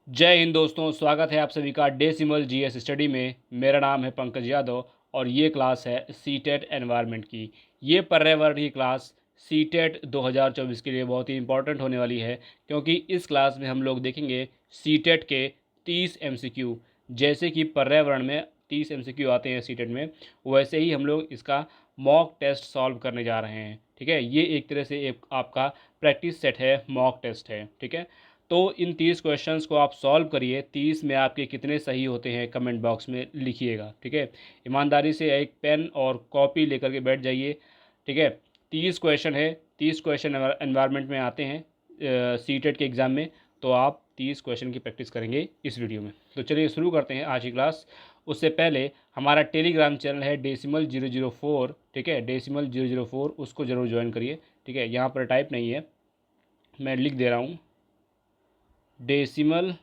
जय हिंद दोस्तों, स्वागत है आप सभी का डेसिमल जीएस स्टडी में। मेरा नाम है पंकज यादव और ये क्लास है सीटेट एनवायरनमेंट की। ये पर्यावरण की क्लास सीटेट 2024 के लिए बहुत ही इंपॉर्टेंट होने वाली है, क्योंकि इस क्लास में हम लोग देखेंगे सीटेट के 30 एमसीक्यू। जैसे कि पर्यावरण में 30 एमसीक्यू आते हैं सीटेट में, वैसे ही हम लोग इसका मॉक टेस्ट सॉल्व करने जा रहे हैं। ठीक है, ये एक तरह से एक आपका प्रैक्टिस सेट है, मॉक टेस्ट है। ठीक है, तो इन 30 क्वेश्चंस को आप सॉल्व करिए। 30 में आपके कितने सही होते हैं कमेंट बॉक्स में लिखिएगा। ठीक है, ईमानदारी से एक पेन और कॉपी लेकर के बैठ जाइए। ठीक है, 30 क्वेश्चन है, 30 क्वेश्चन एनवायरनमेंट में आते हैं सीटेट के एग्ज़ाम में। तो आप 30 क्वेश्चन की प्रैक्टिस करेंगे इस वीडियो में। तो चलिए शुरू करते हैं आज की क्लास। उससे पहले हमारा टेलीग्राम चैनल है डेसिमल 004। ठीक है, डेसिमल 004, उसको ज़रूर ज्वाइन करिए। ठीक है, यहाँ पर टाइप नहीं है, मैं लिख दे रहा हूँ, डेसिमल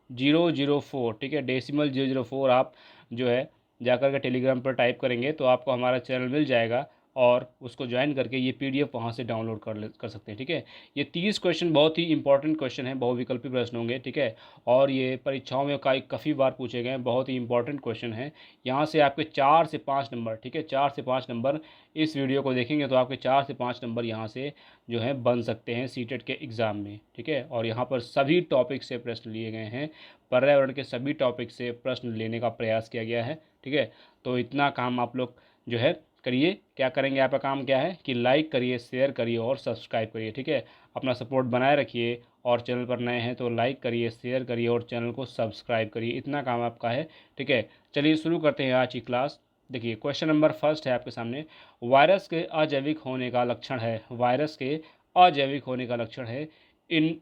004। ठीक है, डेसिमल 004 आप जो है जाकर के टेलीग्राम पर टाइप करेंगे तो आपको हमारा चैनल मिल जाएगा और उसको ज्वाइन करके ये पीडीएफ वहाँ से डाउनलोड कर सकते हैं। ठीक है, ये 30 क्वेश्चन बहुत ही इंपॉर्टेंट क्वेश्चन हैं, बहुविकल्पी प्रश्न होंगे। ठीक है, और ये परीक्षाओं में काफ़ी बार पूछे गए हैं, बहुत ही इंपॉर्टेंट क्वेश्चन हैं। यहाँ से आपके 4 से 5 नंबर, ठीक है, 4 से 5 नंबर इस वीडियो को देखेंगे तो आपके 4 से 5 नंबर यहाँ से जो है बन सकते हैं सीटेट के एग्ज़ाम में। ठीक है, और यहाँ पर सभी टॉपिक से प्रश्न लिए गए हैं, पर्यावरण के सभी टॉपिक से प्रश्न लेने का प्रयास किया गया है। ठीक है, तो इतना काम आप लोग जो है करिए। क्या करेंगे, आपका काम क्या है कि लाइक करिए, शेयर करिए और सब्सक्राइब करिए। ठीक है, अपना सपोर्ट बनाए रखिए और चैनल पर नए हैं तो लाइक करिए, शेयर करिए और चैनल को सब्सक्राइब करिए। इतना काम आपका है। ठीक है, चलिए शुरू करते हैं आज की क्लास। देखिए, क्वेश्चन नंबर फर्स्ट है आपके सामने। वायरस के अजैविक होने का लक्षण है, वायरस के अजैविक होने का लक्षण है, इन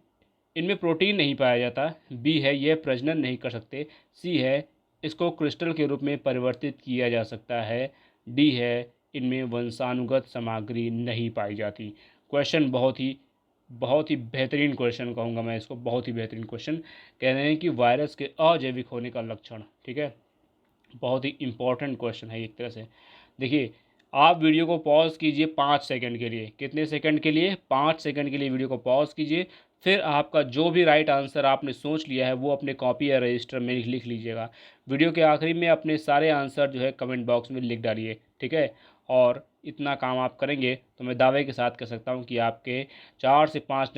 इनमें प्रोटीन नहीं पाया जाता। बी है, ये प्रजनन नहीं कर सकते। सी है, इसको क्रिस्टल के रूप में परिवर्तित किया जा सकता है। डी है, इनमें वंशानुगत सामग्री नहीं पाई जाती। क्वेश्चन बहुत ही बेहतरीन क्वेश्चन कहूँगा मैं इसको, बहुत ही बेहतरीन क्वेश्चन। कह रहे हैं कि वायरस के अजैविक होने का लक्षण। ठीक है, बहुत ही इंपॉर्टेंट क्वेश्चन है एक तरह से। देखिए, आप वीडियो को पॉज कीजिए 5 सेकंड के लिए। कितने सेकंड के लिए? 5 सेकंड के लिए वीडियो को पॉज कीजिए। फिर आपका जो भी राइट आंसर आपने सोच लिया है वो अपने कॉपी या रजिस्टर में लिख लीजिएगा। वीडियो के आखिरी में अपने सारे आंसर जो है कमेंट बॉक्स में लिख डालिए। ठीक है, और इतना काम आप करेंगे तो मैं दावे के साथ कह सकता हूँ कि आपके 4 से 5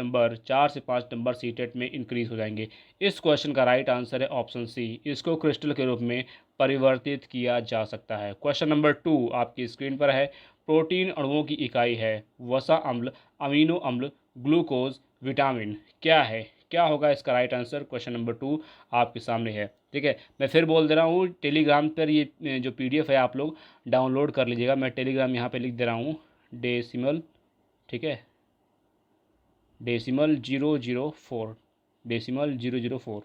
नंबर सीटेट में इंक्रीज़ हो जाएंगे। इस क्वेश्चन का राइट आंसर है ऑप्शन सी, इसको क्रिस्टल के रूप में परिवर्तित किया जा सकता है। क्वेश्चन नंबर 2 आपकी स्क्रीन पर है। प्रोटीन अणुओं की इकाई है, वसा अम्ल, अमीनो अम्ल, ग्लूकोज, विटामिन क्या है? क्या होगा इसका राइट आंसर? क्वेश्चन नंबर 2 आपके सामने है। ठीक है, मैं फिर बोल दे रहा हूँ, टेलीग्राम पर ये जो पीडीएफ है आप लोग डाउनलोड कर लीजिएगा। मैं टेलीग्राम यहाँ पे लिख दे रहा हूँ, डेसिमल, ठीक है, डेसिमल 004, डेसिमल 004।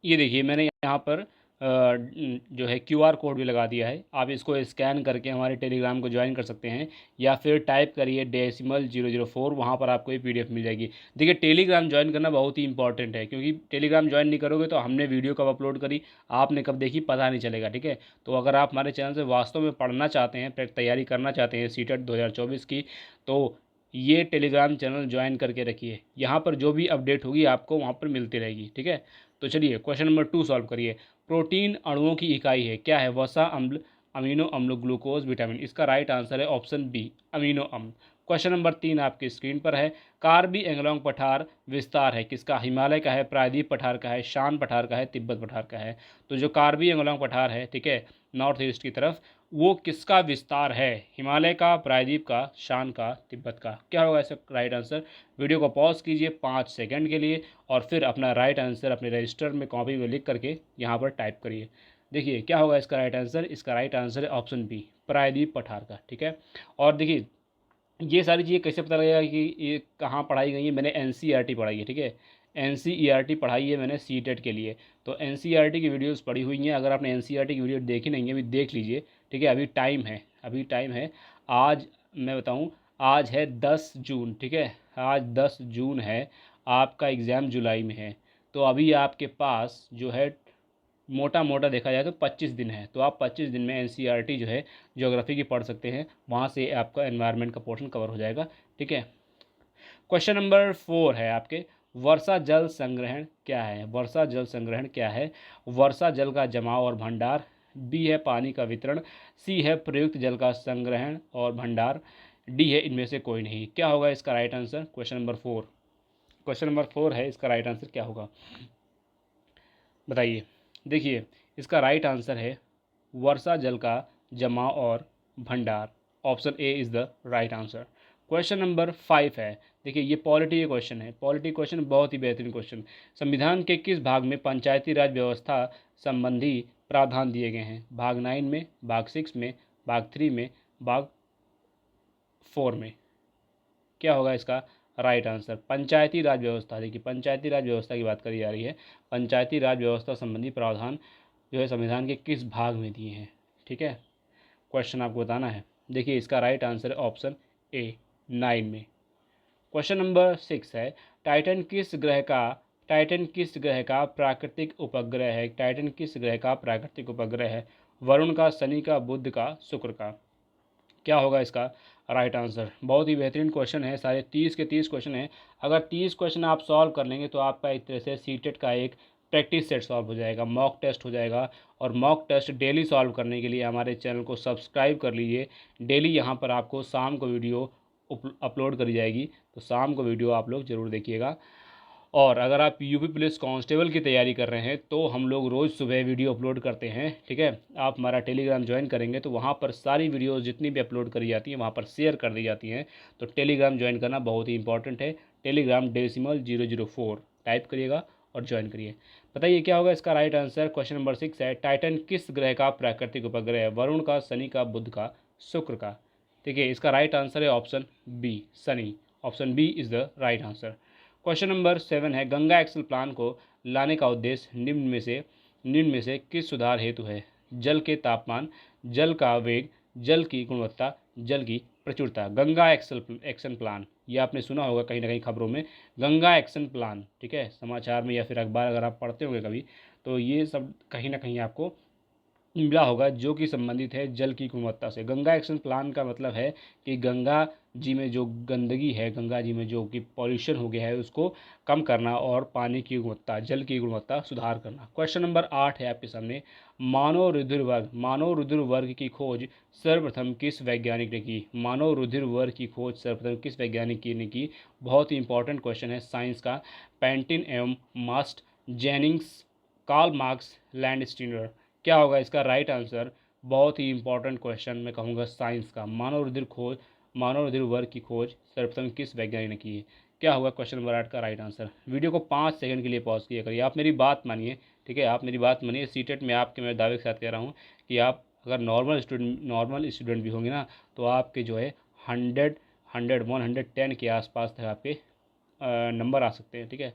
ये देखिए, मैंने यहाँ पर जो है क्यूआर कोड भी लगा दिया है। आप इसको स्कैन करके हमारे टेलीग्राम को ज्वाइन कर सकते हैं, या फिर टाइप करिए डेसिमल 004, वहाँ पर आपको ये पीडीएफ मिल जाएगी। देखिए, टेलीग्राम ज्वाइन करना बहुत ही इंपॉर्टेंट है, क्योंकि टेलीग्राम ज्वाइन नहीं करोगे तो हमने वीडियो कब अपलोड करी, आपने कब देखी, पता नहीं चलेगा। ठीक है, तो अगर आप हमारे चैनल से वास्तव में पढ़ना चाहते हैं, तैयारी करना चाहते हैं सीटेट 2024 की, तो ये टेलीग्राम चैनल ज्वाइन करके रखिए। यहाँ पर जो भी अपडेट होगी आपको वहाँ पर मिलती रहेगी। ठीक है, तो चलिए क्वेश्चन नंबर 2 सॉल्व करिए। प्रोटीन अणुओं की इकाई है, क्या है? वसा अम्ल, अमीनो अम्ल, ग्लूकोज, विटामिन। इसका राइट आंसर है ऑप्शन बी, अमीनो अम्ल। क्वेश्चन नंबर 3 आपकी स्क्रीन पर है। कार्बी एंगलोंग पठार विस्तार है किसका? हिमालय का है, प्रायद्वीप पठार का है, शान पठार का है, तिब्बत पठार का है। तो जो कार्बी एंगलोंग पठार है, ठीक है, नॉर्थ ईस्ट की तरफ, वो किसका विस्तार है? हिमालय का, प्रायद्वीप का, शान का, तिब्बत का? क्या होगा इसका राइट आंसर? वीडियो को पॉज कीजिए 5 सेकंड के लिए और फिर अपना राइट आंसर अपने रजिस्टर में कॉपी में लिख करके यहाँ पर टाइप करिए। देखिए क्या होगा इसका राइट आंसर? इसका राइट आंसर है ऑप्शन बी, प्रायद्वीप पठार का। ठीक है, और देखिए, ये सारी चीज़ें कैसे पता लगेगा कि ये कहाँ पढ़ाई गई है? मैंने एनसीईआरटी पढ़ाई है। ठीक है, एनसीईआरटी पढ़ाई है मैंने सीटेट के लिए, तो एनसीईआरटी की वीडियोस पढ़ी हुई हैं। अगर आपने एनसीईआरटी की वीडियो देखी नहीं है, अभी देख लीजिए। ठीक है, अभी टाइम है, अभी टाइम है। आज मैं बताऊँ, आज है 10 जून। ठीक है, आज 10 जून है, आपका एग्ज़ाम जुलाई में है, तो अभी आपके पास जो है मोटा मोटा देखा जाए तो 25 दिन है। तो आप 25 दिन में एनसीईआरटी जो है ज्योग्राफी की पढ़ सकते हैं, वहाँ से आपका एनवायरनमेंट का पोर्शन कवर हो जाएगा। ठीक है, क्वेश्चन नंबर 4 है आपके। वर्षा जल संग्रहण क्या है? वर्षा जल संग्रहण क्या है? वर्षा जल का जमाव और भंडार, बी है पानी का वितरण, सी है प्रयुक्त जल का संग्रहण और भंडार, डी है इनमें से कोई नहीं। क्या होगा इसका right answer? Question number 4, question number 4 है, इसका राइट आंसर क्या होगा बताइए। देखिए इसका राइट आंसर है वर्षा जल का जमाव और भंडार। Option A is the right answer. Question number 5 है, देखिए ये पॉलिटी के क्वेश्चन है। पॉलिटी क्वेश्चन बहुत ही बेहतरीन क्वेश्चन। संविधान के किस भाग में पंचायती राज व्यवस्था संबंधी प्रावधान दिए गए हैं? भाग 9 में, भाग 6 में, भाग 3 में, भाग 4 में। क्या होगा इसका राइट आंसर? पंचायती राज व्यवस्था। देखिए पंचायती राज व्यवस्था की बात करी जा रही है। पंचायती राज व्यवस्था संबंधी प्रावधान जो है संविधान के किस भाग में दिए हैं, ठीक है, क्वेश्चन आपको बताना है। देखिए इसका राइट आंसर है ऑप्शन ए 9 में। क्वेश्चन नंबर 6 है, टाइटन किस ग्रह का प्राकृतिक उपग्रह है? टाइटन किस ग्रह का प्राकृतिक उपग्रह है? वरुण का, शनि का, बुध का, शुक्र का। क्या होगा इसका राइट आंसर? बहुत ही बेहतरीन क्वेश्चन है, सारे 30 के 30 क्वेश्चन है। अगर 30 क्वेश्चन आप सॉल्व कर लेंगे तो आपका एक तरह से सीटेट का एक प्रैक्टिस सेट सॉल्व हो जाएगा, मॉक टेस्ट हो जाएगा। और मॉक टेस्ट डेली सॉल्व करने के लिए हमारे चैनल को सब्सक्राइब कर लीजिए। डेली यहाँ पर आपको शाम को वीडियो अपलोड करी जाएगी, तो शाम को वीडियो आप लोग ज़रूर देखिएगा। और अगर आप यूपी पुलिस कांस्टेबल की तैयारी कर रहे हैं तो हम लोग रोज़ सुबह वीडियो अपलोड करते हैं, ठीक है। आप हमारा टेलीग्राम ज्वाइन करेंगे तो वहाँ पर सारी वीडियोस जितनी भी अपलोड करी जाती हैं वहाँ पर शेयर कर दी जाती हैं। तो टेलीग्राम ज्वाइन करना बहुत ही इंपॉर्टेंट है। टेलीग्राम decimal004 टाइप करिएगा और ज्वाइन करिए। बताइए क्या होगा इसका राइट आंसर? क्वेश्चन नंबर 6 है, टाइटन किस ग्रह का प्राकृतिक उपग्रह है? वरुण का, शनि का, बुध का, शुक्र का। देखिए इसका राइट आंसर है option B, Shani. Option B is the right answer. Question number 7 है, गंगा एक्शन प्लान को लाने का उद्देश्य निम्न में से किस सुधार हेतु है? जल के तापमान, जल का वेग, जल की गुणवत्ता, जल की प्रचुरता। गंगा एक्शन प्लान, ये आपने सुना होगा कहीं ना कहीं खबरों में, गंगा एक्शन प्लान, ठीक है, समाचार में या फिर अखबार अगर आप पढ़ते होंगे कभी, तो ये सब कहीं ना कहीं आपको मिला होगा जो कि संबंधित है जल की गुणवत्ता से। गंगा एक्शन प्लान का मतलब है कि गंगा जी में जो गंदगी है, गंगा जी में जो कि पॉल्यूशन हो गया है, उसको कम करना और पानी की गुणवत्ता, जल की गुणवत्ता सुधार करना। क्वेश्चन नंबर 8 है आपके सामने, मानव रुधिर वर्ग की खोज सर्वप्रथम किस वैज्ञानिक ने की? मानव रुधिर वर्ग की खोज सर्वप्रथम किस वैज्ञानिक ने की? बहुत ही इंपॉर्टेंट क्वेश्चन है साइंस का। पेंटिन एवं मास्ट, जेनिंग्स, कार्ल मार्क्स, लैंडस्टीनर। क्या होगा इसका राइट आंसर? बहुत ही इंपॉर्टेंट क्वेश्चन मैं कहूँगा साइंस का। मानव रुधिर वर्ग की खोज सर्वप्रथम किस वैज्ञानिक ने की है? क्या होगा क्वेश्चन नंबर 8 का राइट आंसर? वीडियो को 5 सेकंड के लिए पॉज किया करिए, आप मेरी बात मानिए, ठीक है, आप मेरी बात मानिए। सीटेट में आपके मैं दावे के साथ कह रहा हूँ कि आप अगर नॉर्मल स्टूडेंट भी होंगे ना, तो आपके जो है 110 के आसपास तक आपके नंबर आ सकते हैं, ठीक है।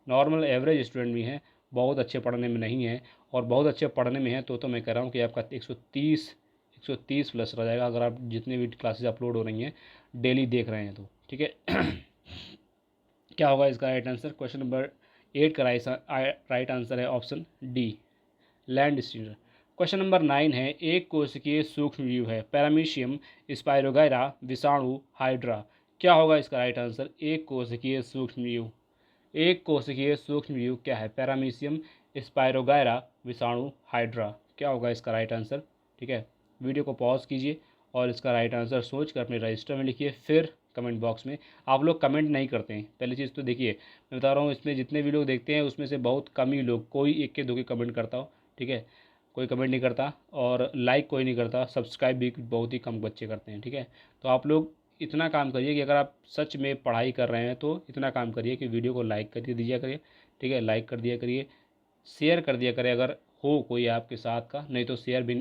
नॉर्मल एवरेज स्टूडेंट भी हैं, बहुत अच्छे पढ़ने में नहीं है, और बहुत अच्छे पढ़ने में है तो मैं कह रहा हूँ कि आपका 130 प्लस रह जाएगा अगर आप जितने भी क्लासेस अपलोड हो रही हैं डेली देख रहे हैं तो, ठीक है। क्या होगा इसका राइट आंसर? क्वेश्चन नंबर 8 का राइट आंसर है option D, land Steiner. Question number 9 है, एक कोशिकीय सूक्ष्म जीव है? पैरामीशियम, स्पाइरोगाइरा, विषाणु, हाइड्रा। क्या होगा इसका राइट आंसर? एक कोशिकीय सूक्ष्म जीव, एक कोशिकीय सूक्ष्म जीव क्या है? पैरामीशियम, स्पाइरोगायरा, विषाणु, हाइड्रा। क्या होगा इसका राइट आंसर? ठीक है, वीडियो को पॉज कीजिए और इसका राइट आंसर सोच कर अपने रजिस्टर में लिखिए, फिर कमेंट बॉक्स में। आप लोग कमेंट नहीं करते हैं, पहली चीज़ तो देखिए, मैं बता रहा हूँ इसमें जितने भी लोग देखते हैं उसमें से बहुत कम ही लोग, कोई एक के दो के कमेंट करता हो, ठीक है, कोई कमेंट नहीं करता, और लाइक कोई नहीं करता, सब्सक्राइब भी बहुत ही कम बच्चे करते हैं, ठीक है। तो आप लोग इतना काम करिए कि अगर आप सच में पढ़ाई कर रहे हैं तो इतना काम करिए कि वीडियो को लाइक कर दीजिए करिए, ठीक है, लाइक कर दिया करिए, शेयर कर दिया करिए अगर हो कोई आपके साथ का, नहीं तो शेयर भी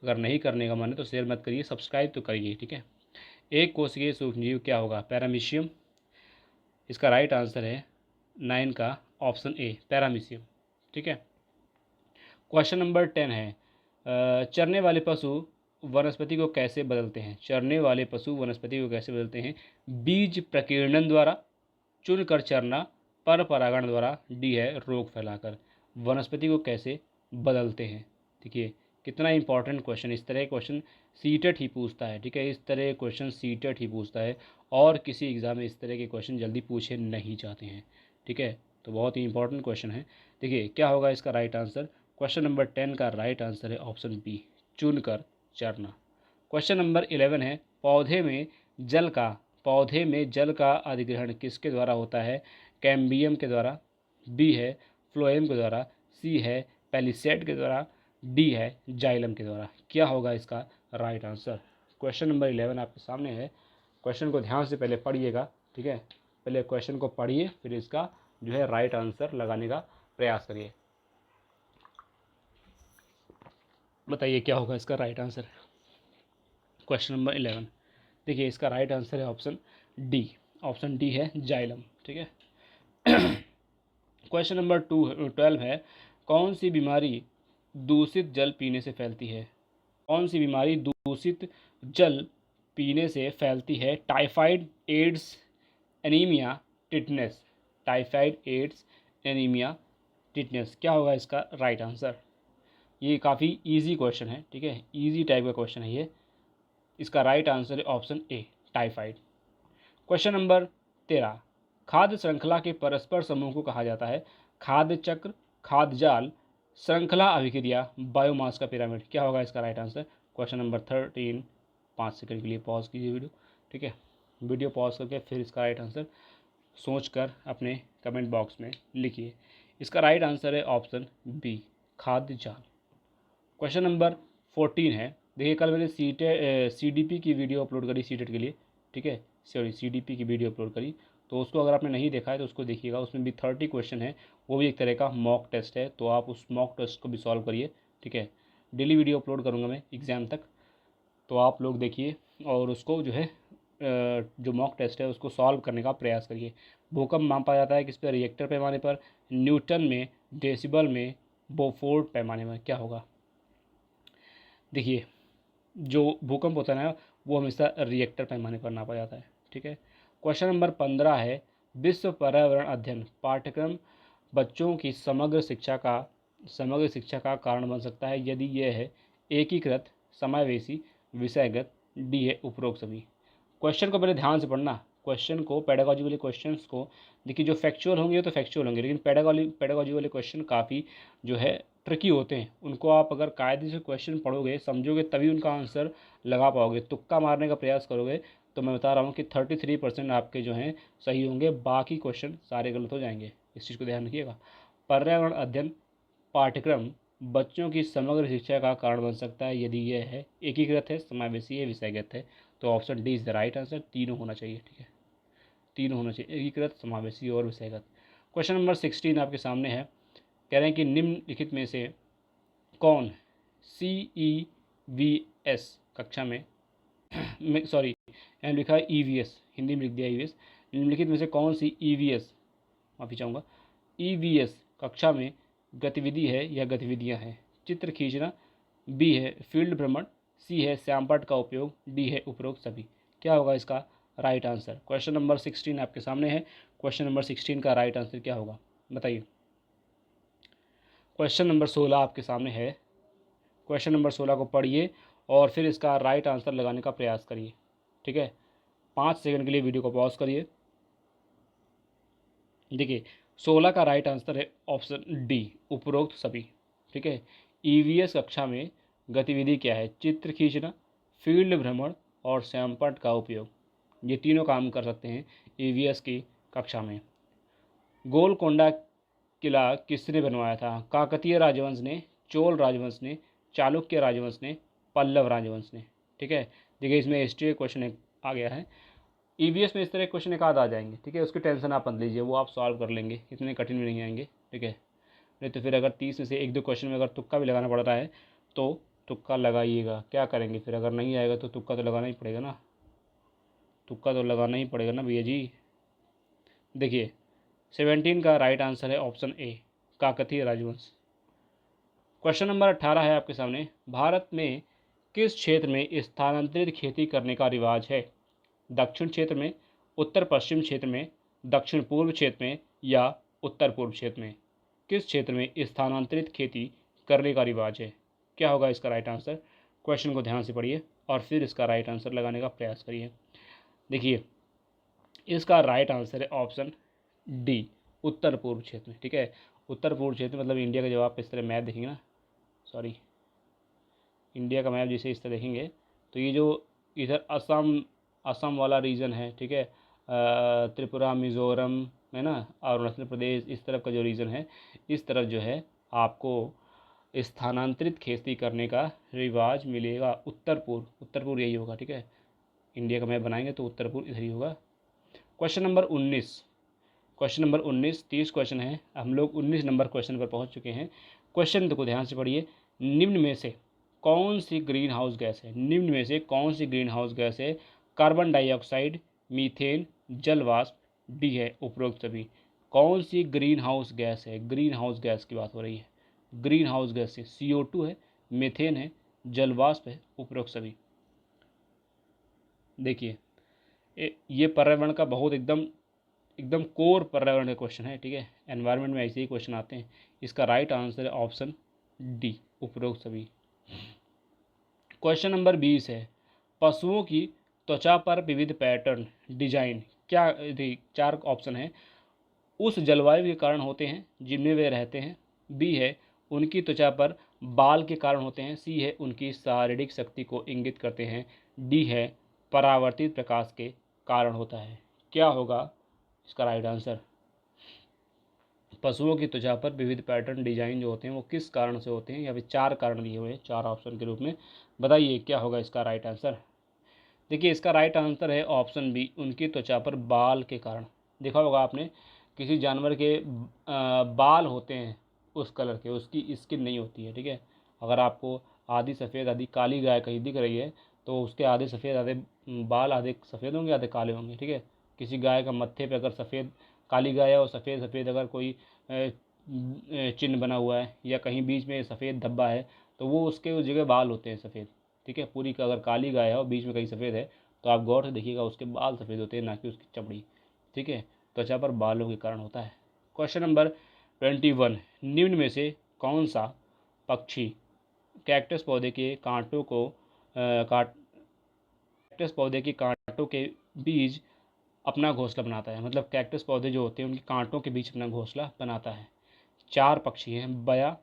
अगर नहीं करने का मन है तो शेयर मत करिए, सब्सक्राइब तो करिए, ठीक है। एक कोशिकीय सूक्ष्मजीव क्या होगा? पैरामीशियम। इसका राइट आंसर है 9 का ऑप्शन ए, पैरामीशियम, ठीक है। क्वेश्चन नंबर 10 है, चरने वाले पशु वनस्पति को कैसे बदलते हैं? चरने वाले पशु वनस्पति को कैसे बदलते हैं? बीज प्रकीर्णन द्वारा, चुनकर चरना, पर परागण द्वारा, डी है रोग फैलाकर। वनस्पति को कैसे बदलते हैं? देखिए कितना इंपॉर्टेंट क्वेश्चन, इस तरह क्वेश्चन सीटेट ही पूछता है, ठीक है, इस तरह क्वेश्चन सीटेट ही पूछता है, और किसी एग्ज़ाम में इस तरह के क्वेश्चन जल्दी पूछे नहीं जाते हैं, ठीक है, तो बहुत ही इंपॉर्टेंट क्वेश्चन है। देखिए क्या होगा इसका राइट आंसर। क्वेश्चन नंबर 10 का राइट आंसर है ऑप्शन बी, चुनकर चरना। क्वेश्चन नंबर 11 है, पौधे में जल का अधिग्रहण किसके द्वारा होता है? कैम्बियम के द्वारा, बी है फ्लोएम के द्वारा, सी है पैलिसेड के द्वारा, डी है जाइलम के द्वारा। क्या होगा इसका राइट आंसर। क्वेश्चन नंबर 11 आपके सामने है। क्वेश्चन को ध्यान से पहले पढ़िएगा, ठीक है, पहले क्वेश्चन को पढ़िए, फिर इसका जो है राइट आंसर लगाने का प्रयास करिए। बताइए क्या होगा इसका राइट आंसर। क्वेश्चन नंबर 11, देखिए इसका राइट आंसर है ऑप्शन डी। ऑप्शन डी है जाइलम, ठीक है। क्वेश्चन नंबर 12 है, कौन सी बीमारी दूषित जल पीने से फैलती है? कौन सी बीमारी दूषित जल पीने से फैलती है? Typhoid, AIDS, anaemia, tetanus. Typhoid, AIDS, anaemia, tetanus. क्या होगा इसका राइट आंसर। ये काफ़ी इजी क्वेश्चन है, ठीक है, इजी टाइप का क्वेश्चन है ये। इसका राइट आंसर है option A, typhoid. Question number 13, खाद्य श्रृंखला के परस्पर समूह को कहा जाता है? खाद्य चक्र, खाद्य जाल, श्रृंखला अभिक्रिया, बायोमास का पिरामिड। क्या होगा इसका right answer. Question number 13, 5 second के लिए पॉज कीजिए वीडियो, ठीक है, वीडियो पॉज करके फिर इसका राइट आंसर सोचकर अपने कमेंट बॉक्स में लिखिए। इसका राइट आंसर है ऑप्शन बी, खाद्य जाल। क्वेश्चन नंबर 14 है, देखिए कल मैंने CDP की वीडियो अपलोड करी सीटेट के लिए, ठीक है, सॉरी CDP की वीडियो अपलोड करी, तो उसको अगर आपने नहीं देखा है तो उसको देखिएगा। उसमें भी 30 क्वेश्चन है, वो भी एक तरह का मॉक टेस्ट है, तो आप उस मॉक टेस्ट को भी सॉल्व करिए, ठीक है। डेली वीडियो अपलोड करूँगा मैं एग्ज़ाम तक, तो आप लोग देखिए और उसको जो है जो मॉक टेस्ट है उसको सॉल्व करने का प्रयास करिए। भूकंप मापा जाता है किस पर? रिएक्टर पैमाने पर, न्यूटन में, डेसिबल में, बोफोर्ड पैमाने में। क्या होगा। देखिए जो भूकंप होता है ना वो हमेशा रिएक्टर पैमाने पर नापा जाता है, ठीक है। क्वेश्चन नंबर 15 है, विश्व पर्यावरण अध्ययन पाठ्यक्रम बच्चों की समग्र शिक्षा का कारण बन सकता है यदि यह है एकीकृत, समावेशी, विषयगत, डी है उपरोक्त सभी। क्वेश्चन को पहले ध्यान से पढ़ना, क्वेश्चन को, पेडागॉजी वाले क्वेश्चंस को देखिए, जो फैक्चुअल होंगे तो फैक्चुअल होंगे, लेकिन पेडागॉजी वाले क्वेश्चन काफ़ी जो है ट्रिकी होते हैं। उनको आप अगर कायदे से क्वेश्चन पढ़ोगे, समझोगे, तभी उनका आंसर लगा पाओगे। तुक्का मारने का प्रयास करोगे तो मैं बता रहा हूँ कि 33% आपके जो हैं सही होंगे, बाकी क्वेश्चन सारे गलत हो जाएंगे। इस चीज़ को ध्यान रखिएगा। पर्यावरण अध्ययन पाठ्यक्रम बच्चों की समग्र शिक्षा का कारण बन सकता है यदि यह है एकीकृत है, समावेशी है, विषयगत है। तो option D is the right answer. तीनों होना चाहिए, ठीक है, तीनों होना चाहिए, एकीकृत, समावेशी और विषयगत। क्वेश्चन नंबर 16 आपके सामने है, कह रहे हैं कि निम्नलिखित में से कौन CEVS कक्षा में सॉरी यहाँ लिखा है EVS, हिंदी में लिख दिया EVS। निम्नलिखित में से कौन सी EVS, माफ़ी चाहूँगा, EVS कक्षा में गतिविधि है या गतिविधियाँ हैं? चित्र खींचना, बी है फील्ड भ्रमण, सी है श्यामपट्ट का उपयोग, डी है उपरोक्त सभी। क्या होगा इसका राइट आंसर। क्वेश्चन नंबर 16 आपके सामने है। क्वेश्चन नंबर 16 का राइट आंसर क्या होगा बताइए। क्वेश्चन नंबर 16 आपके सामने है। क्वेश्चन नंबर 16 को पढ़िए और फिर इसका राइट आंसर लगाने का प्रयास करिए, ठीक है। 5 सेकंड के लिए वीडियो को पॉज करिए। देखिए 16 का राइट आंसर है ऑप्शन डी, उपरोक्त सभी, ठीक है। EVS कक्षा में गतिविधि क्या है? चित्र खींचना, फील्ड भ्रमण और श्यामपट्ट का उपयोग। ये तीनों काम कर सकते हैं EVS की कक्षा में। गोलकोंडा किला किसने बनवाया था? काकतीय राजवंश ने, चोल राजवंश ने, चालुक्य राजवंश ने, पल्लव राजवंश ने, ठीक है। देखिए इसमें हिस्ट्री क्वेश्चन आ गया है। EVS में इस तरह क्वेश्चन एक आध आ जाएंगे, ठीक है, उसकी टेंशन आप मत लीजिए, वो आप सॉल्व कर लेंगे, इतने कठिन भी नहीं आएंगे, ठीक है। नहीं तो फिर अगर 30 में से 1-2 क्वेश्चन में अगर तुक्का भी लगाना पड़ता है तो तुक्का लगाइएगा। क्या करेंगे फिर, अगर नहीं आएगा तो तुक्का तो लगाना ही पड़ेगा ना, तुक्का तो लगाना ही पड़ेगा ना भैया जी। देखिए 17 का राइट आंसर है ऑप्शन ए, काकतीय राजवंश। क्वेश्चन नंबर 18 है आपके सामने, भारत में किस क्षेत्र में स्थानांतरित खेती करने का रिवाज है? दक्षिण क्षेत्र में, उत्तर पश्चिम क्षेत्र में, दक्षिण पूर्व क्षेत्र में या उत्तर पूर्व क्षेत्र में? किस क्षेत्र में स्थानांतरित खेती करने का रिवाज है? क्या होगा इसका राइट आंसर। क्वेश्चन को ध्यान से पढ़िए और फिर इसका राइट आंसर लगाने का प्रयास करिए। देखिए इसका राइट आंसर है ऑप्शन डी, उत्तर पूर्व क्षेत्र में, ठीक है। उत्तर पूर्व क्षेत्र मतलब इंडिया का, जब आप इस तरह मैप देखेंगे ना, सॉरी, इंडिया का मैप जैसे इस तरह देखेंगे तो ये जो इधर असम, असम वाला रीजन है, ठीक है, त्रिपुरा, मिज़ोरम, है ना, अरुणाचल प्रदेश, इस तरफ का जो रीजन है, इस तरफ जो है आपको स्थानांतरित खेती करने का रिवाज मिलेगा। उत्तर पूर्व, उत्तर पूर्व यही होगा, ठीक है। इंडिया का मैप बनाएंगे तो उत्तर पूर्व इधर ही होगा। Question number 19, question number 19, 30 question है, हम लोग 19 नंबर क्वेश्चन पर पहुंच चुके हैं। क्वेश्चन को ध्यान से पढ़िए। निम्न में से कौन सी ग्रीन हाउस गैस है, निम्न में से कौन सी ग्रीन हाउस गैस है? कार्बन डाइऑक्साइड, मीथेन, जल वाष्प, डी है उपरोक्त सभी। कौन सी ग्रीन हाउस गैस है? ग्रीन हाउस गैस की बात हो रही है। ग्रीन हाउस गैस से CO2 है, मीथेन है, जल वाष्प है, उपरोक्त सभी। देखिए ये पर्यावरण का बहुत एकदम एकदम कोर पर्यावरण का क्वेश्चन है, ठीक है। एनवायरनमेंट में ऐसे ही क्वेश्चन आते हैं। इसका राइट आंसर है ऑप्शन डी, उपरोक्त सभी। क्वेश्चन नंबर 20 है, पशुओं की त्वचा पर विविध पैटर्न डिजाइन क्या? 4 ऑप्शन है। उस जलवायु के कारण होते हैं जिनमें वे रहते हैं, बी है उनकी त्वचा पर बाल के कारण होते हैं, सी है उनकी शारीरिक शक्ति को इंगित करते हैं, डी है परावर्तित प्रकाश के कारण होता है। क्या होगा इसका राइट आंसर? पशुओं की त्वचा पर विविध पैटर्न डिजाइन जो होते हैं वो किस कारण से होते हैं? यहाँ पे 4 कारण दिए हुए हैं, 4 ऑप्शन के रूप में। बताइए क्या होगा इसका राइट आंसर? देखिए इसका राइट आंसर है ऑप्शन बी, उनकी त्वचा पर बाल के कारण। देखा होगा आपने, किसी जानवर के बाल होते हैं उस कलर के, उसकी स्किन नहीं होती है, ठीक है। अगर आपको आधी सफ़ेद आधी काली गाय कहीं दिख रही है तो उसके आधे सफ़ेद आधे बाल, आधे सफ़ेद होंगे आधे काले होंगे, ठीक है। किसी गाय का मत्थे पे अगर सफ़ेद, काली गाय है और सफ़ेद सफ़ेद अगर कोई चिन्ह बना हुआ है या कहीं बीच में सफ़ेद धब्बा है तो वो उसके उस जगह बाल होते हैं सफ़ेद, ठीक है। पूरी का अगर काली गाय है और बीच में कहीं सफ़ेद है तो आप गौर से देखिएगा उसके बाल सफ़ेद होते हैं, ना कि उसकी चमड़ी, ठीक है। त्वचा पर बालों के कारण होता है। क्वेश्चन नंबर 21, निम्न में से कौन सा पक्षी कैक्टस पौधे के कांटों को कैक्टस पौधे के कांटों के बीज अपना घोंसला बनाता है? मतलब कैक्टस पौधे जो होते हैं उनके कांटों के बीच अपना घोंसला बनाता है। 4 पक्षी हैं, बया,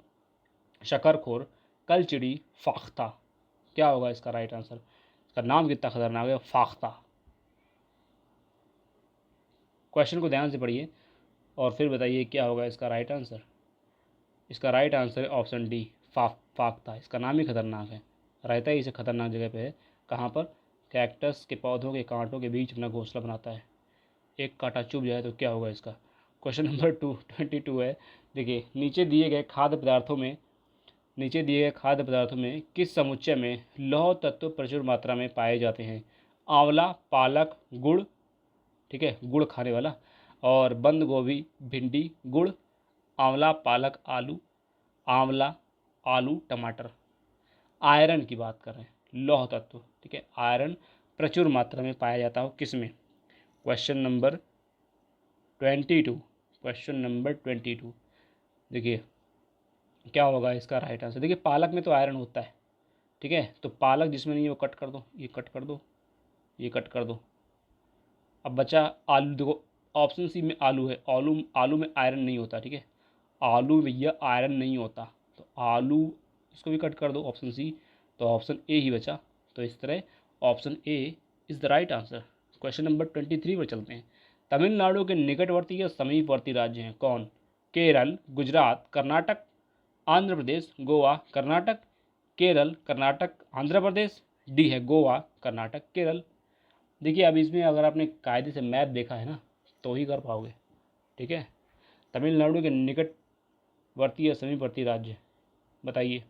शकरखोर, कलचिड़ी, फाख्ता। क्या होगा इसका राइट आंसर? इसका नाम कितना खतरनाक है, फाख्ता। क्वेश्चन को ध्यान से पढ़िए और फिर बताइए क्या होगा इसका राइट आंसर। इसका राइट आंसर है ऑप्शन डी, फाख्ता। इसका नाम ही खतरनाक है, रहता ही इसे खतरनाक जगह पे है। कहाँ पर? कैक्टस के पौधों के कांटों के बीच अपना घोंसला बनाता है। एक कांटा चुभ जाए तो क्या होगा इसका? क्वेश्चन नंबर 22 है। देखिए नीचे दिए गए खाद्य पदार्थों में किस समुच्चय में लौह तत्व प्रचुर मात्रा में पाए जाते हैं? आंवला, पालक, गुड़, ठीक है, गुड़ खाने वाला, और बंद गोभी, भिंडी, गुड़, आंवला, पालक, आलू, आंवला, आलू, टमाटर। आयरन की बात कर रहे हैं, लौह तत्व, ठीक है। आयरन प्रचुर मात्रा में पाया जाता हो किस में? Question number 22, question number 22। देखिए क्या होगा इसका राइट आंसर? देखिए पालक में तो आयरन होता है, ठीक है। तो पालक जिसमें नहीं है वो कट कर दो, ये कट कर दो, ये कट कर दो। अब बचा आलू। देखो ऑप्शन सी में आलू है, आलू आलू में आयरन नहीं होता, ठीक है। आलू में यह आयरन नहीं होता, तो आलू इसको भी कट कर दो, ऑप्शन सी। तो ऑप्शन ए ही बचा। तो इस तरह option A is the right answer. Question number 23 पर चलते हैं। तमिलनाडु के निकटवर्ती या समीपवर्ती राज्य हैं कौन? केरल, गुजरात, कर्नाटक, आंध्र प्रदेश, गोवा, कर्नाटक, केरल, कर्नाटक, आंध्र प्रदेश, डी है गोवा, कर्नाटक, केरल। देखिए अब इसमें अगर आपने कायदे से मैप देखा है ना तो ही कर पाओगे, ठीक है। तमिलनाडु के निकटवर्ती या समीपवर्ती राज्य बताइए।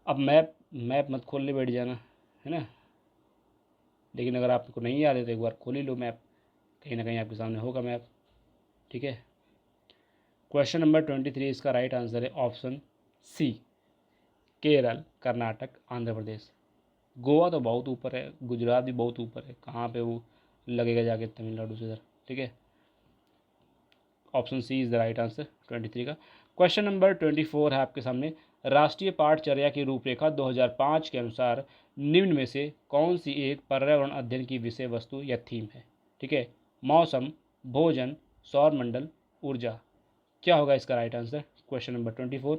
अब मैप मैप मत खोलने बैठ जाना, है ना। लेकिन अगर आपको नहीं याद है तो एक बार खोल ही लो मैप, कहीं ना कहीं आपके सामने होगा मैप, ठीक है। क्वेश्चन नंबर 23 इसका राइट आंसर है ऑप्शन सी, केरल, कर्नाटक, आंध्र प्रदेश। गोवा तो बहुत ऊपर है, गुजरात भी बहुत ऊपर है, कहाँ पे वो लगेगा जाके तमिलनाडु से इधर, ठीक है। Option C is the right answer 23 का। क्वेश्चन नंबर 24 है आपके सामने। राष्ट्रीय पाठचर्या की रूपरेखा 2005 के अनुसार निम्न में से कौन सी एक पर्यावरण अध्ययन की विषय वस्तु या थीम है? ठीक है, मौसम, भोजन, सौरमंडल, ऊर्जा। क्या होगा इसका राइट आंसर? Question number 24।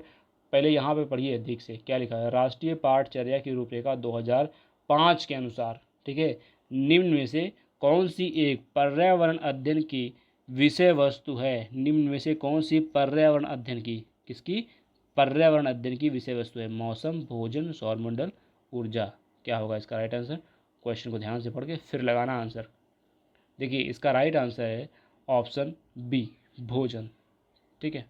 पहले यहाँ पे पढ़िए ठीक से क्या लिखा है। राष्ट्रीय पाठचर्या की रूपरेखा 2005 के अनुसार, ठीक है, निम्न में से कौन सी एक पर्यावरण अध्ययन की विषय वस्तु है? निम्न में से कौन सी पर्यावरण अध्ययन की, किसकी? पर्यावरण अध्ययन की विषय वस्तु है। मौसम, भोजन, सौरमंडल, ऊर्जा। क्या होगा इसका राइट आंसर? क्वेश्चन को ध्यान से पढ़ के फिर लगाना आंसर। देखिए इसका राइट आंसर है ऑप्शन बी, भोजन। ठीक है।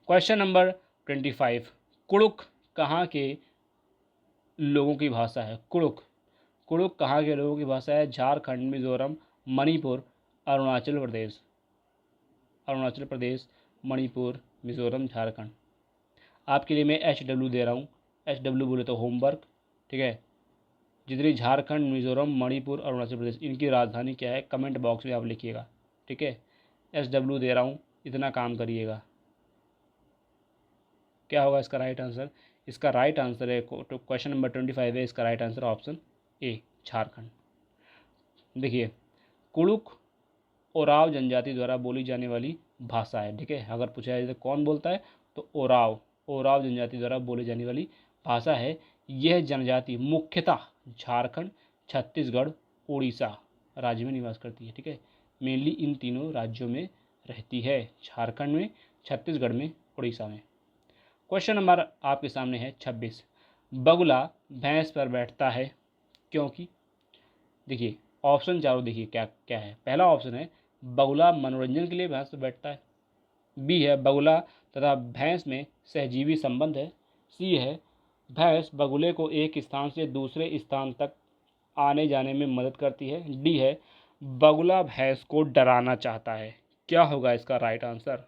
Question number 25। कुड़ुक कहाँ के लोगों की भाषा है? कुड़ुक, कुड़ुक कहाँ के लोगों की भाषा है? झारखंड, मिजोरम, मणिपुर, अरुणाचल प्रदेश। अरुणाचल प्रदेश, मणिपुर, मिजोरम, झारखंड। आपके लिए मैं HW दे रहा हूँ। HW बोले तो होमवर्क, ठीक है। जितनी झारखंड, मिजोरम, मणिपुर, अरुणाचल प्रदेश, इनकी राजधानी क्या है? कमेंट बॉक्स में आप लिखिएगा, ठीक है। HW दे रहा हूँ, इतना काम करिएगा। क्या होगा इसका राइट आंसर? इसका राइट आंसर है, क्वेश्चन नंबर 25 है, इसका right answer option A, Jharkhand. देखिए कुड़ुक ओराव जनजाति द्वारा बोली जाने वाली भाषा है, ठीक है। अगर पूछा जाए तो कौन बोलता है, तो ओराव, ओराव जनजाति द्वारा बोली जाने वाली भाषा है। यह जनजाति मुख्यतः झारखंड, छत्तीसगढ़, उड़ीसा राज्य में निवास करती है, ठीक है। मेनली इन तीनों राज्यों में रहती है, झारखंड में, छत्तीसगढ़ में, उड़ीसा में। क्वेश्चन नंबर आपके सामने है 26। बगुला भैंस पर बैठता है क्योंकि? देखिए ऑप्शन चारों देखिए क्या क्या है। पहला ऑप्शन है बगुला मनोरंजन के लिए भैंस पर बैठता है। बी है बगुला तथा भैंस में सहजीवी संबंध है। सी है भैंस बगुले को एक स्थान से दूसरे स्थान तक आने जाने में मदद करती है। डी है बगुला भैंस को डराना चाहता है। क्या होगा इसका राइट आंसर?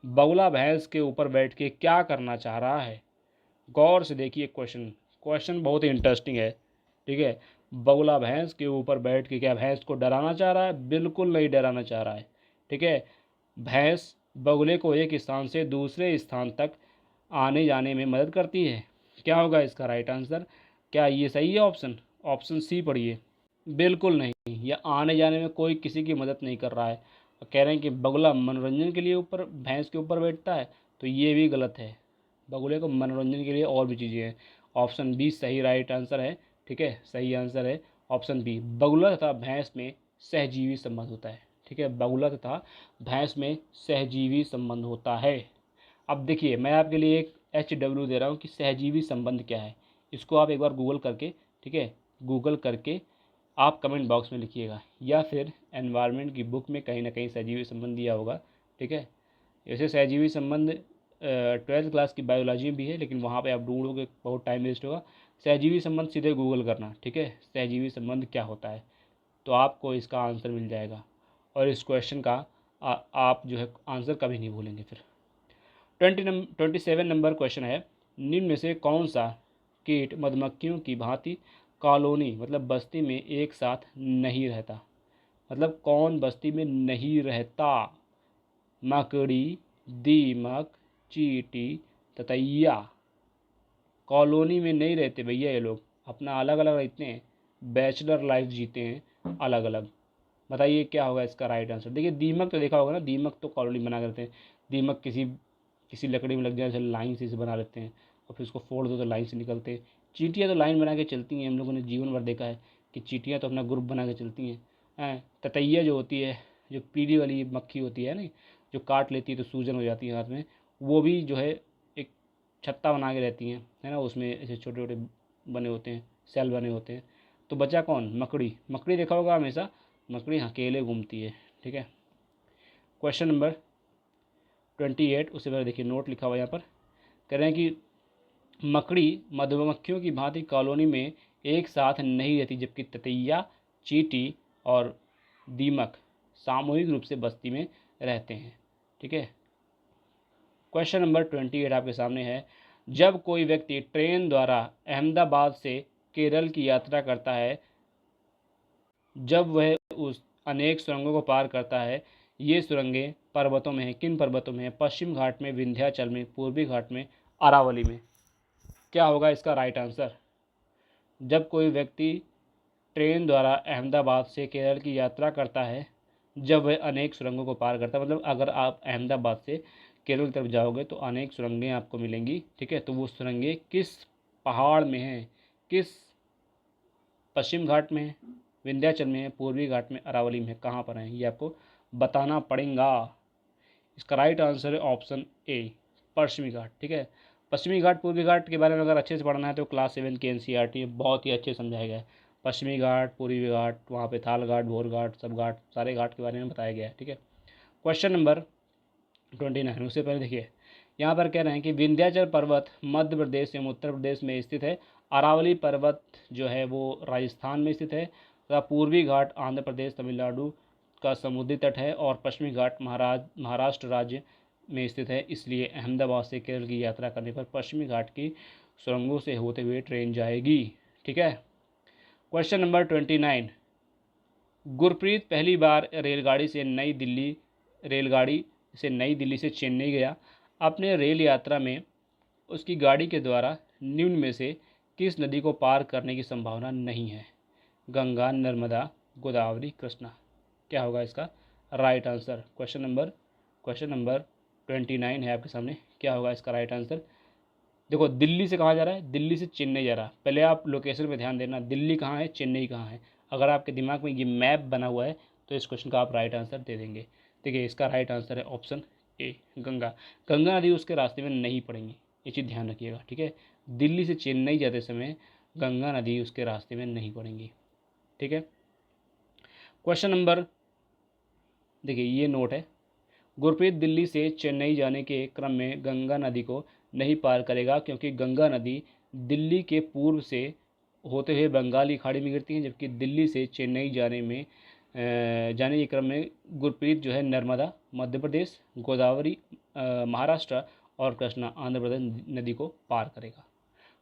बगुला भैंस के ऊपर बैठ के क्या करना चाह रहा है? गौर से देखिए क्वेश्चन, क्वेश्चन बहुत ही इंटरेस्टिंग है, ठीक है। बगुला भैंस के ऊपर बैठ के क्या भैंस को डराना चाह रहा है? बिल्कुल नहीं डराना चाह रहा है, ठीक है। भैंस बगुले को एक स्थान से दूसरे स्थान तक आने जाने में मदद करती है। क्या होगा इसका राइट आंसर? क्या ये सही है ऑप्शन? ऑप्शन सी पढ़िए। बिल्कुल नहीं, यह आने जाने में कोई किसी की मदद नहीं कर रहा है। कह रहे हैं कि बगुला मनोरंजन के लिए ऊपर भैंस के ऊपर बैठता है, तो ये भी गलत है। बगुले को मनोरंजन के लिए और भी चीज़ें हैं। ऑप्शन बी सही राइट आंसर है, ठीक है। सही आंसर है ऑप्शन बी, बगुला तथा भैंस में सहजीवी संबंध होता है, ठीक है। बगुला तथा भैंस में सहजीवी संबंध होता है। अब देखिए मैं आपके लिए एक HW दे रहा हूँ कि सहजीवी संबंध क्या है। इसको आप एक बार गूगल करके, ठीक है, गूगल करके आप कमेंट बॉक्स में लिखिएगा, या फिर एनवायरनमेंट की बुक में कहीं ना कहीं सहजीवी संबंध दिया होगा, ठीक है। ऐसे सहजीवी संबंध 12th क्लास की बायोलॉजी में भी है, लेकिन वहाँ पे आप ढूंढोगे बहुत टाइम वेस्ट होगा। सहजीवी संबंध सीधे गूगल करना, ठीक है, सहजीवी संबंध क्या होता है, तो आपको इसका आंसर मिल जाएगा। और इस क्वेश्चन का आप जो है आंसर कभी नहीं भूलेंगे। फिर 27 नंबर क्वेश्चन है, निम्न में से कौन सा कीट मधुमक्खियों की भांति कॉलोनी मतलब बस्ती में एक साथ नहीं रहता? मतलब कौन बस्ती में नहीं रहता? मकड़ी, दीमक, चींटी, ततैया। कॉलोनी में नहीं रहते भैया, ये लोग अपना अलग अलग रहते हैं, बैचलर लाइफ जीते हैं अलग अलग। बताइए क्या होगा इसका राइट आंसर? देखिए दीमक तो देखा होगा ना, दीमक तो कॉलोनी बना करते हैं। दीमक किसी किसी लकड़ी में लग जाए, जैसे लाइन से इसे बना लेते हैं और फिर उसको फोड़ दो तो लाइन से निकलते हैं। चींटियाँ तो लाइन बना के चलती हैं, हम लोगों ने जीवन भर देखा है कि चींटियाँ तो अपना ग्रुप बना के चलती हैं। ततैया जो होती है, जो पीली वाली मक्खी होती है ना, जो काट लेती है तो सूजन हो जाती है हाथ में, वो भी जो है एक छत्ता बना के रहती हैं, है ना। उसमें ऐसे छोटे छोटे बने होते हैं, सेल बने होते हैं। तो बचा कौन? मकड़ी। मकड़ी देखा होगा हमेशा, मकड़ी अकेले घूमती है, ठीक है। क्वेश्चन नंबर 28, उससे पहले देखिए नोट लिखा हुआ यहाँ पर। कह रहे हैं कि मकड़ी मधुमक्खियों की भांति कॉलोनी में एक साथ नहीं रहती, जबकि ततैया, चींटी और दीमक सामूहिक रूप से बस्ती में रहते हैं, ठीक है। क्वेश्चन नंबर 28 आपके सामने है, जब कोई व्यक्ति ट्रेन द्वारा अहमदाबाद से केरल की यात्रा करता है, जब वह उस अनेक सुरंगों को पार करता है, ये सुरंगें पर्वतों में हैं। किन पर्वतों में है? पश्चिम घाट में, विंध्याचल में, पूर्वी घाट में, अरावली में। क्या होगा इसका राइट आंसर? जब कोई व्यक्ति ट्रेन द्वारा अहमदाबाद से केरल की यात्रा करता है, जब वह अनेक सुरंगों को पार करता है, मतलब अगर आप अहमदाबाद से केरल की तरफ जाओगे तो अनेक सुरंगें आपको मिलेंगी, ठीक है। तो वो सुरंगें किस पहाड़ में हैं, किस पश्चिम घाट में है, विंध्याचल में है, पूर्वी घाट में, अरावली में है, कहाँ पर है, ये आपको बताना पड़ेगा। इसका राइट आंसर है ऑप्शन ए, पश्चिमी घाट, ठीक है। पश्चिमी घाट पूर्वी घाट के बारे में अगर अच्छे से पढ़ना है तो क्लास 7 की एनसीईआरटी बहुत ही अच्छे समझाया गया है। पश्चिमी घाट, पूर्वी घाट, वहाँ पे थाल घाट, भोर घाट, सब घाट, सारे घाट के बारे में बताया गया है, ठीक है। क्वेश्चन नंबर 29, उससे पहले देखिए यहाँ पर कह रहे हैं कि विंध्याचल पर्वत मध्य प्रदेश एवं उत्तर प्रदेश में स्थित है, अरावली पर्वत जो है वो राजस्थान में स्थित है, तथा पूर्वी घाट आंध्र प्रदेश तमिलनाडु का समुद्री तट है, और पश्चिमी घाट महाराष्ट्र राज्य में स्थित है। इसलिए अहमदाबाद से केरल की यात्रा करने पर पश्चिमी घाट की सुरंगों से होते हुए ट्रेन जाएगी, ठीक है। क्वेश्चन नंबर 29, गुरप्रीत पहली बार रेलगाड़ी से नई दिल्ली से चेन्नई गया। अपने रेल यात्रा में उसकी गाड़ी के द्वारा निम्न में से किस नदी को पार करने की संभावना नहीं है? गंगा, नर्मदा, गोदावरी, कृष्णा। क्या होगा इसका राइट आंसर? क्वेश्चन नंबर 29 है आपके सामने। क्या होगा इसका राइट आंसर? देखो दिल्ली से कहाँ जा रहा है, दिल्ली से चेन्नई जा रहा है। पहले आप लोकेशन पे ध्यान देना, दिल्ली कहाँ है, चेन्नई कहाँ है। अगर आपके दिमाग में ये मैप बना हुआ है तो इस क्वेश्चन का आप राइट आंसर दे देंगे। देखिए इसका राइट आंसर है ऑप्शन ए, गंगा। गंगा नदी उसके रास्ते में नहीं पड़ेंगी, ये चीज़ ध्यान रखिएगा, ठीक है। दिल्ली से चेन्नई जाते समय गंगा नदी उसके रास्ते में नहीं पड़ेंगी, ठीक है। क्वेश्चन नंबर, देखिए ये नोट है, गुरप्रीत दिल्ली से चेन्नई जाने के क्रम में गंगा नदी को नहीं पार करेगा क्योंकि गंगा नदी दिल्ली के पूर्व से होते हुए बंगाल की खाड़ी में गिरती है, जबकि दिल्ली से चेन्नई जाने के क्रम में गुरप्रीत जो है नर्मदा मध्य प्रदेश, गोदावरी महाराष्ट्र और कृष्णा आंध्र प्रदेश नदी को पार करेगा।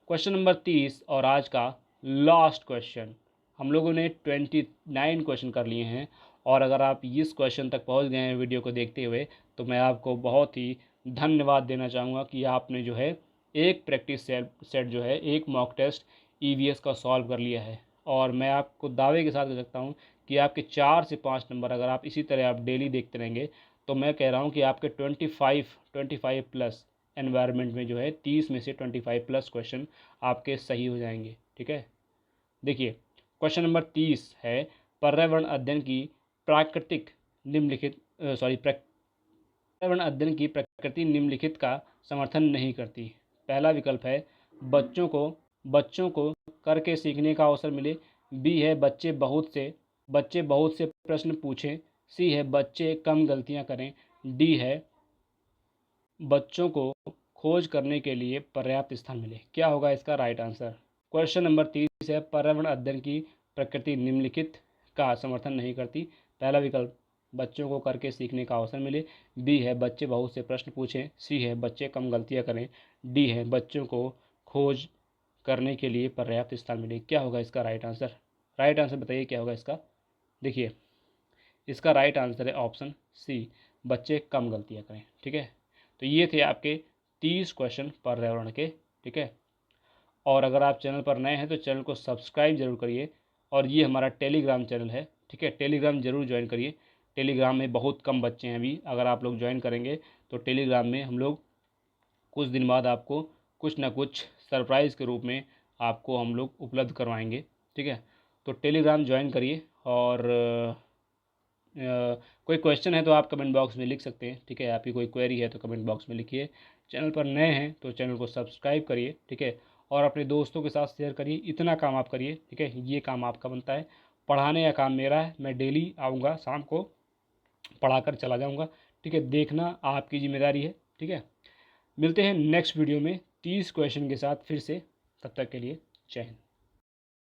क्वेश्चन नंबर 30 और आज का लास्ट क्वेश्चन। हम लोगों ने 29 क्वेश्चन कर लिए हैं, और अगर आप इस क्वेश्चन तक पहुंच गए हैं वीडियो को देखते हुए तो मैं आपको बहुत ही धन्यवाद देना चाहूँगा कि आपने जो है एक प्रैक्टिस सेट जो है, एक मॉक टेस्ट ईवीएस का सॉल्व कर लिया है। और मैं आपको दावे के साथ कह सकता हूँ कि आपके 4 से 5 नंबर अगर आप इसी तरह आप डेली देखते रहेंगे तो मैं कह रहा हूँ कि आपके 25 प्लस एनवायरनमेंट में जो है 30 में से 25 प्लस क्वेश्चन आपके सही हो जाएंगे, ठीक है। देखिए क्वेश्चन नंबर 30 है, पर्यावरण अध्ययन की प्राकृतिक निम्नलिखित पर्यावरण अध्ययन की प्रकृति निम्नलिखित का समर्थन नहीं करती। पहला विकल्प है बच्चों को करके सीखने का अवसर मिले, बी है बच्चे बहुत से प्रश्न पूछें, सी है बच्चे कम गलतियां करें, डी है बच्चों को खोज करने के लिए पर्याप्त स्थान मिले। क्या होगा इसका राइट आंसर? क्वेश्चन नंबर 30 है, पर्यावरण अध्ययन की प्रकृति निम्नलिखित का समर्थन नहीं करती। पहला विकल्प बच्चों को करके सीखने का अवसर मिले, बी है बच्चे बहुत से प्रश्न पूछें, सी है बच्चे कम गलतियां करें, डी है बच्चों को खोज करने के लिए पर्याप्त स्थान मिले। क्या होगा इसका राइट आंसर? राइट आंसर बताइए क्या होगा इसका। देखिए इसका राइट आंसर है ऑप्शन सी, बच्चे कम गलतियाँ करें, ठीक है। तो ये थे आपके 30 क्वेश्चन पर्यावरण के, ठीक है। और अगर आप चैनल पर नए हैं तो चैनल को सब्सक्राइब जरूर करिए, और ये हमारा टेलीग्राम चैनल है, ठीक है। टेलीग्राम जरूर ज्वाइन करिए। टेलीग्राम में बहुत कम बच्चे हैं अभी, अगर आप लोग ज्वाइन करेंगे तो टेलीग्राम में हम लोग कुछ दिन बाद आपको कुछ ना कुछ सरप्राइज़ के रूप में आपको हम लोग उपलब्ध करवाएंगे, ठीक है। तो टेलीग्राम ज्वाइन करिए, और कोई क्वेश्चन है तो आप कमेंट बॉक्स में लिख सकते हैं, ठीक है। आपकी कोई क्वेरी है तो कमेंट बॉक्स में लिखिए। चैनल पर नए हैं तो चैनल को सब्सक्राइब करिए, ठीक है। और अपने दोस्तों के साथ शेयर करिए, इतना काम आप करिए, ठीक है। ये काम आपका बनता है, पढ़ाने का काम मेरा है। मैं डेली आऊँगा, शाम को पढ़ा कर चला जाऊँगा, ठीक है। देखना आपकी जिम्मेदारी है, ठीक है। मिलते हैं नेक्स्ट वीडियो में 30 क्वेश्चन के साथ फिर से, तब तक के लिए जय हिंद।